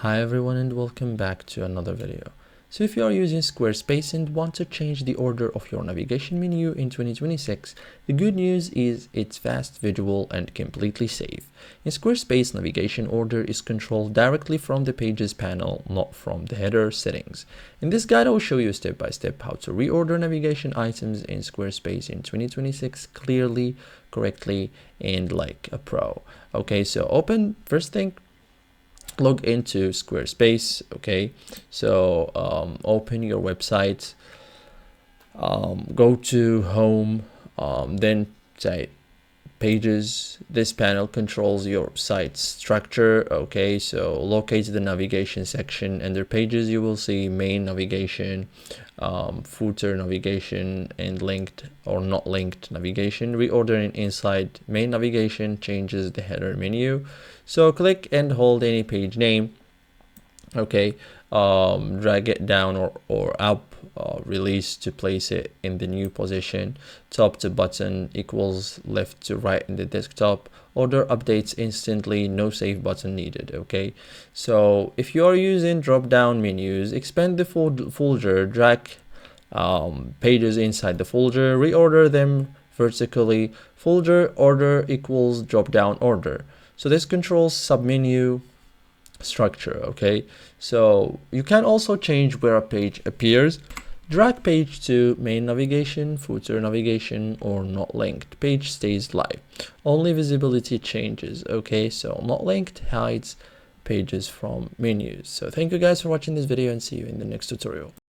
Hi everyone and welcome back to another video. So if you are using Squarespace and want to change the order of your navigation menu in 2026, the good news is it's fast, visual and completely safe. In Squarespace, navigation order is controlled directly from the Pages panel, not from the header settings. In this guide, I will show you step by step how to reorder navigation items in Squarespace in 2026 clearly, correctly and like a pro. Okay, so first thing, log into Squarespace. Okay, so open your website, go to home, then say pages. This panel controls your site structure. Okay, so locate the navigation section. Under pages you will see main navigation, footer navigation and linked or not linked navigation. Reordering inside main navigation changes the header menu, so click and hold any page name. Okay, drag it down or up, release to place it in the new position. Top to button equals left to right in the desktop. Order updates instantly, no save button needed. Okay, so if you are using drop down menus, expand the folder, drag pages inside the folder, reorder them vertically. Folder order equals drop down order. So this controls submenu structure. Okay, so you can also change where a page appears. Drag page to main navigation, footer navigation, or not linked. Page stays live, only visibility changes. Okay, so not linked hides pages from menus. So thank you guys for watching this video and see you in the next tutorial.